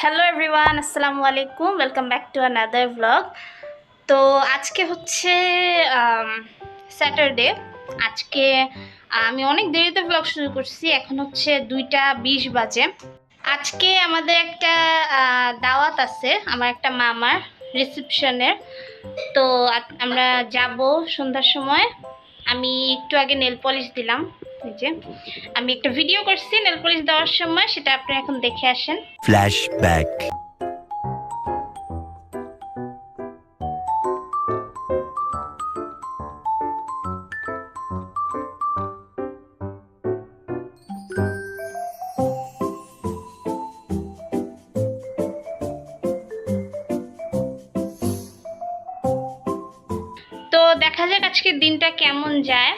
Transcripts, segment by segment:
Hello everyone, আসসালামু আলাইকুম। Welcome back to another blog. তো আজকে হচ্ছে স্যাটারডে। আজকে আমি অনেক দেরিতে ব্লগ শুরু করছি। এখন হচ্ছে 2:20 বাজে। আজকে আমাদের একটা দাওয়াত আছে, আমার একটা মামার রিসেপশনের। তো আমরা যাব সন্ধ্যার সময়। আমি একটু আগে নেল পলিশ দিলাম। এই যে আমি একটা ভিডিও করছি নেল পলিশ দেওয়ার সময়, সেটা আপনারা এখন দেখে আসেন। ফ্ল্যাশব্যাক। তো দেখা যাক আজকের দিনটা কেমন যায়।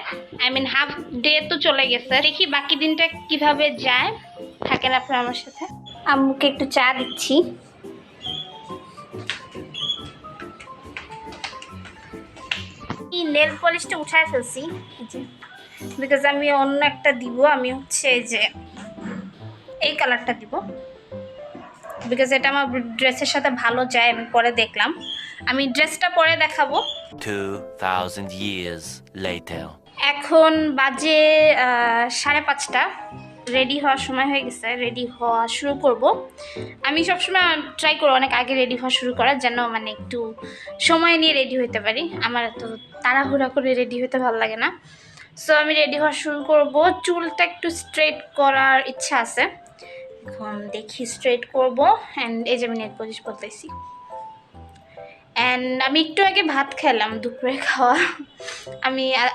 হাফ ডে তো চলে গেছে, দেখি বাকি দিনটা কিভাবে যায়। থাকেন আপনারা আমার সাথে। আম্মুকে একটু চা দিচ্ছি। নেল পলিশটা উঠায় ফেলছি বিকজ আমি অন্য একটা দিব। আমি হচ্ছে এই কালারটা দিব বিকজ এটা আমার ড্রেসের সাথে ভালো যায়। আমি পরে দেখলাম, আমি ড্রেসটা পরে দেখাবো। 2000 years later. এখন বাজে 5:30। রেডি হওয়ার সময় হয়ে গেছে, রেডি হওয়া শুরু করব। আমি সবসময় ট্রাই করবো অনেক আগে রেডি হওয়া শুরু করার, যেন একটু সময় নিয়ে রেডি হতে পারি। আমার এত তাড়াহুড়া করে রেডি হতে ভালো লাগে না। সো আমি রেডি হওয়া শুরু করব। চুলটা একটু স্ট্রেট করার ইচ্ছা আছে, এখন দেখি স্ট্রেট করব। অ্যান্ড এই যে আমি নেল পলিশ বলতেছি। অ্যান্ড আমি একটু আগে ভাত খেলাম, দুপুরে খাওয়া।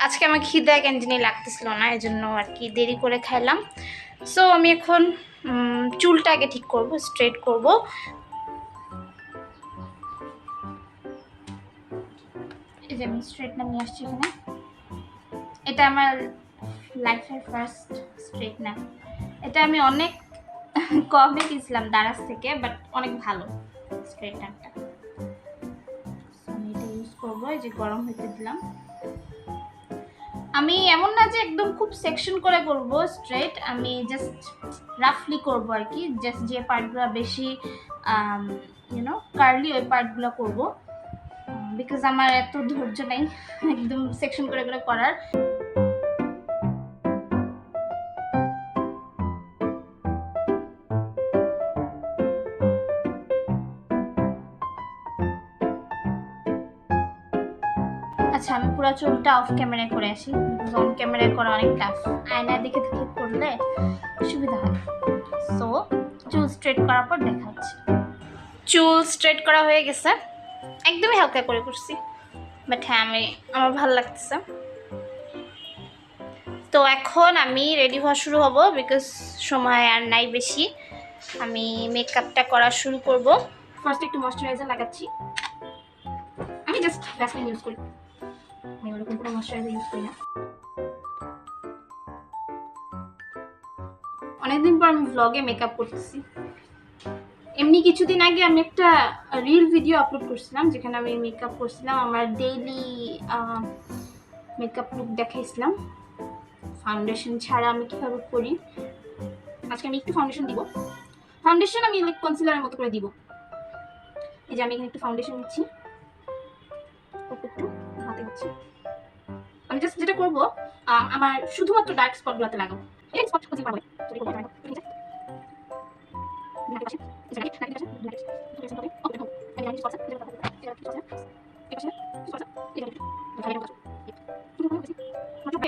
আজকে আমার খিদে কেন জানি লাগতেছিল না, এই জন্য আর কি দেরি করে খাইলাম। সো আমি এখন চুলটা আগে ঠিক করব, স্ট্রেট করব। এই যে আমি স্ট্রেটনার নিয়ে আসছি এখানে। এটা আমার লাইফের ফার্স্ট স্ট্রেটনার। এটা আমি অনেক কমে কিনছিলাম দারাজ থেকে, বাট অনেক ভালো স্ট্রেটনারটা। আমি এটা ইউজ করবো। এই যে গরম হতে দিলাম। আমি এমন না যে একদম খুব সেকশন করে করব স্ট্রেট, আমি জাস্ট রাফলি করব আর কি। জাস্ট যে পার্টগুলো বেশি কার্লি, ওই পার্টগুলো করব। বিকজ আমার এত ধৈর্য নেই একদম সেকশন করে করে করার। আচ্ছা, আমি পুরো চুলটা অফ ক্যামেরায় করে আসি, বিকজ অন ক্যামেরায় করা অনেক টাফ। আয়নার দিকে দেখে করলে সুবিধা হয়। সো চুল স্ট্রেট করার পর দেখা হচ্ছে। চুল স্ট্রেট করা হয়ে গেছে, একদমই হালকা করে করছি, বাট হ্যাঁ আমার ভালো লাগতেছে। তো এখন আমি রেডি হওয়া শুরু হব, বিকজ সময় আর নাই বেশি। আমি মেকআপটা করা শুরু করব। ফার্স্ট একটু ময়শ্চারাইজার লাগাচ্ছি। আমি জাস্ট ভ্যাসলিন ইউজ করি, আমি ওরকম কোনো ময়শ্চারাইজার ইউজ করি না। অনেকদিন পর আমি ব্লগে মেকআপ করতেছি। এমনি কিছুদিন আগে আমি একটা রিল ভিডিও আপলোড করছিলাম, যেখানে আমি মেকআপ করছিলাম, আমার ডেইলি মেকআপ লুক দেখাইছিলাম ফাউন্ডেশন ছাড়া আমি কিভাবে করি। আজকে আমি একটু ফাউন্ডেশন দিব। ফাউন্ডেশন আমি কনসিলারের মতো করে দিব। এই যে আমি এখানে একটু ফাউন্ডেশন নিচ্ছি, একটু হাতে দিচ্ছি। আমি জাস্ট যেটা করবো, আমার শুধুমাত্র ডার্ক স্পটগুলোতে লাগাবো। এই স্পট কোথায় পাবো?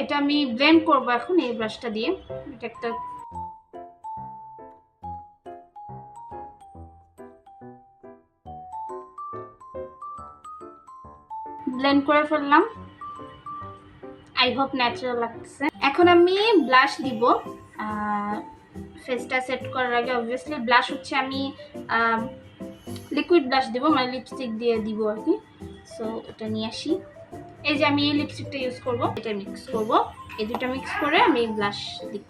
এটা আমি ব্লেন্ড করবো এখন এই ব্রাশটা দিয়ে। এটা একটা ব্লেন্ড করে ফেললাম। আই হোপ ন্যাচারাল লাগছে। এখন আমি ব্লাশ দিব। ফেসটা সেট করার আগে অবভিয়াসলি ব্লাশ হচ্ছে আমি লিকুইড ব্লাশ দিব, মানে লিপস্টিক দিয়ে দিব আর কি। সো এটা নিয়ে আসি। এই যে আমি এই লিপস্টিকটা ইউজ করব, এটা মিক্স করব। এই দুটো মিক্স করে আমি ব্লাশ দিব।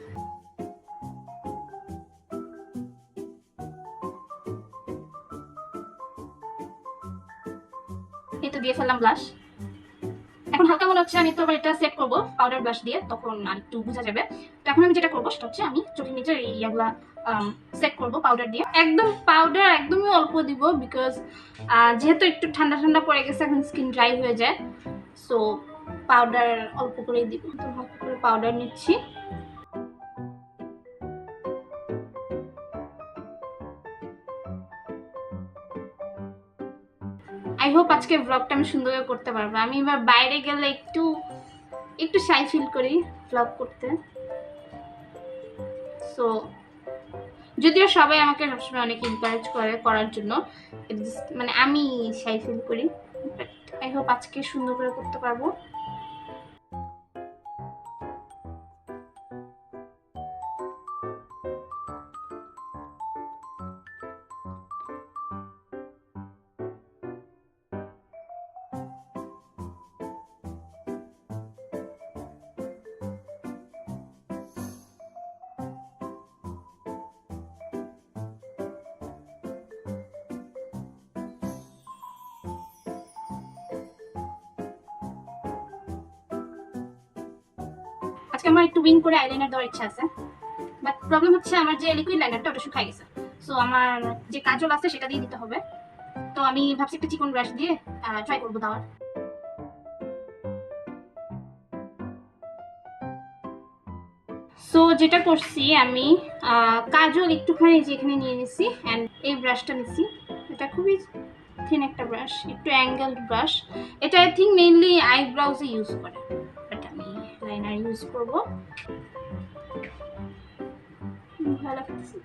এই তো দিয়ে ফেললাম ব্লাশ। এখন হালকা মনে হচ্ছে আমি তো আবার এটা সেট করবো পাউডার ব্রাশ দিয়ে, তখন আর একটু বোঝা যাবে। তো এখন আমি যেটা করবো সেটা হচ্ছে আমি চোখের নিচে ইয়াগুলা সেট করব পাউডার দিয়ে। একদম পাউডার একদমই অল্প দিব, বিকজ যেহেতু একটু ঠান্ডা ঠান্ডা পড়ে গেছে, এখন স্কিন ড্রাই হয়ে যায়, সো পাউডার অল্প করেই দিব। তো ভালো করে পাউডার নিচ্ছি। আই হোপ আজকে ব্লগটা আমি সুন্দর করে করতে পারবো। আমি এবার বাইরে গেলে একটু একটু শাই ফিল করি ব্লগ করতে। সো যদিও সবাই আমাকে সবসময় অনেক এনকারেজ করে করার জন্য, মানে আমি শাই ফিল করি, বাট আই হোপ আজকে সুন্দর করে করতে পারবো। আজকে আমার একটু উইং করে আইলাইনার দেওয়ার ইচ্ছা আছে, বাট প্রবলেম হচ্ছে আমার যে লিকুইড লাইনারটা ওটা শুকিয়ে গেছে। সো আমার যে কাজল আছে সেটা দিয়ে দিতে হবে। তো আমি ভাবছি একটা চিকন ব্রাশ দিয়ে ট্রাই করবো দেওয়ার। সো যেটা করছি আমি, কাজল একটুখানি যেখানে নিয়ে নিছি, অ্যান্ড এই ব্রাশটা নিছি। এটা খুবই থিন একটা ব্রাশ, একটু অ্যাঙ্গেলড ব্রাশ। এটা আই থিঙ্ক মেইনলি আইব্রাউজে ইউজ করে, বাট আমি লাইনার ইউজ করবো। ভালো লাগতেছে।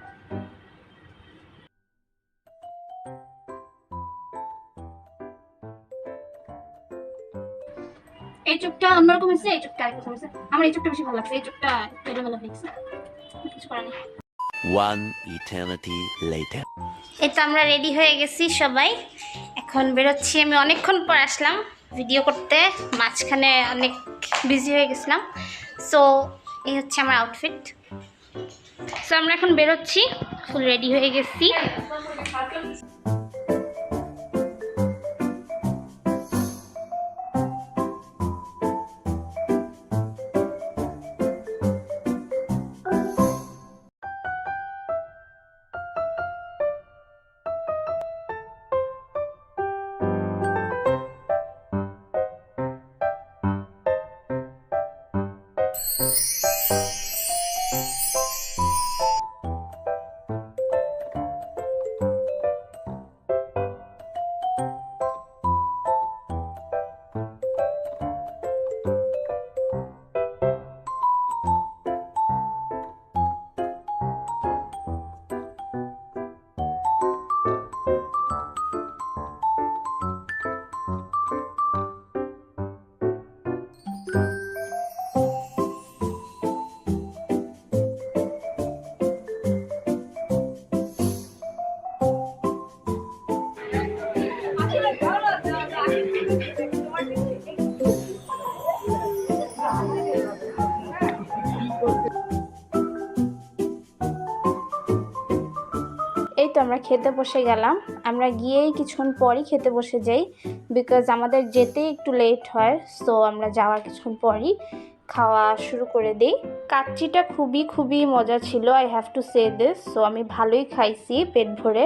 এই চোখটা অন্যরকম হয়েছে, এই চোখটা আরেকরকম হয়েছে। আমার এই চোখটা বেশি ভালো লাগছে, এই চোখটা এলোমেলো হয়ে গেছে, কিছু করার নেই। One eternity later. এই তো আমরা রেডি হয়ে গেছি সবাই, এখন বেরোচ্ছি। আমি অনেকক্ষণ পর আসলাম ভিডিও করতে, মাঝখানে অনেক বিজি হয়ে গেছিলাম। সো এই হচ্ছে আমার আউটফিট। সো আমরা এখন বেরোচ্ছি, ফুল রেডি হয়ে গেছি। এই তো আমরা খেতে বসে গেলাম। আমরা গিয়েই কিছুক্ষণ পরই খেতে বসে যাই, বিকজ আমাদের যেতে একটু লেট হয়। সো আমরা যাওয়ার কিছুক্ষণ পরই খাওয়া শুরু করে দিই। কাচ্চিটা খুবই খুবই মজা ছিল, I have to say this. So আমি ভালোই খাইছি পেট ভরে।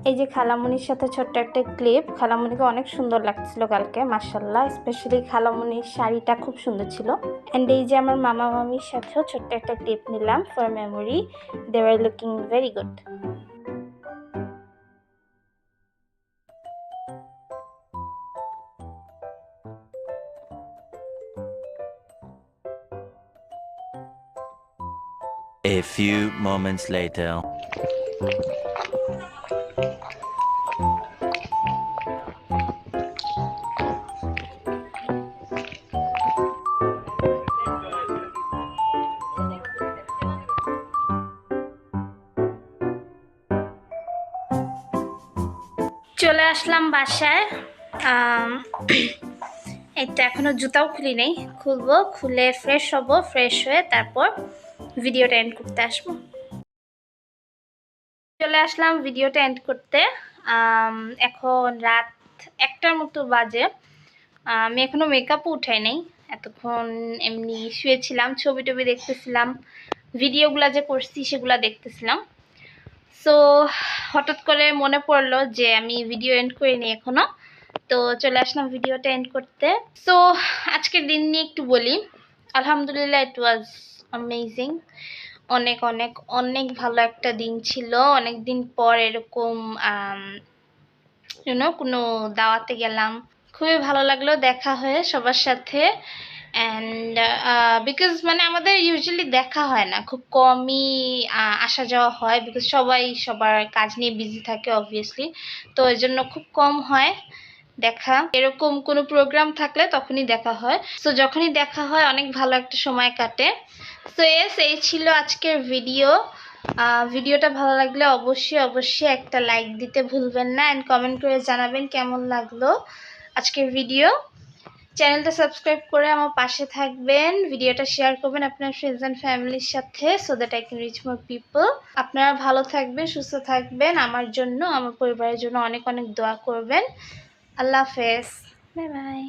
এই যে খালামুনির সাথে ছোট্ট একটা ক্লিপ, খালামুনিকে অনেক সুন্দর লাগছিল কালকে, মাশাআল্লাহ। স্পেশালি খালামুনির শাড়িটা খুব সুন্দর ছিল। অ্যান্ড এই যে আমার মামা মামির সাথেও ছোট্ট একটা ক্লিপ নিলাম for memory. They were looking very good. A few moments later. চলে আসলাম বাসায়। এই তো এখনো জুতাও খুলি নেই, খুলবো, খুলে ফ্রেশ হব, ফ্রেশ হয়ে তারপর ভিডিওটা এন্ড করতে আসবো। চলে আসলাম ভিডিওটা এন্ড করতে। এখন রাত 1টার মতো বাজে। আমি এখনো মেকআপও উঠাই নাই, এতক্ষণ এমনি শুয়েছিলাম, ছবি টবি দেখতেছিলাম, ভিডিওগুলো যে করছি সেগুলো দেখতেছিলাম। সো হঠাৎ করে মনে পড়লো যে আমি ভিডিও এন্ড করিনি এখনো, তো চলে আসলাম ভিডিওটা এন্ড করতে। সো আজকের দিন নিয়ে একটু বলি। আলহামদুলিল্লাহ, ইট ওয়াজ অ্যামেজিং। অনেক অনেক অনেক ভালো একটা দিন ছিল। অনেক দিন পর এরকম কোনো দাওয়াতে গেলাম, খুবই ভালো লাগলো দেখা হয়ে সবার সাথে। অ্যান্ড বিকজ মানে আমাদের ইউজুয়ালি দেখা হয় না, খুব কমই আসা যাওয়া হয়, বিকজ সবাই সবার কাজ নিয়ে বিজি থাকে অবভিয়াসলি। তো এই জন্য খুব কম হয় দেখা। এরকম কোনো প্রোগ্রাম থাকলে তখনই দেখা হয়। সো যখনই দেখা হয় অনেক ভালো একটা সময় কাটে। সো এস এই ছিল আজকের ভিডিও। ভিডিওটা ভালো লাগলে অবশ্যই একটা লাইক দিতে ভুলবেন না, অ্যান্ড কমেন্ট করে জানাবেন কেমন লাগলো আজকের ভিডিও। চ্যানেলটা সাবস্ক্রাইব করে আমার পাশে থাকবেন, ভিডিওটা শেয়ার করবেন আপনার ফ্রেন্ডস অ্যান্ড ফ্যামিলির সাথে, so that I can reach more people. আপনারা ভালো থাকবেন, সুস্থ থাকবেন, আমার জন্য আমার পরিবারের জন্য অনেক অনেক দোয়া করবেন। আল্লাহ হাফেজ, বাই বাই।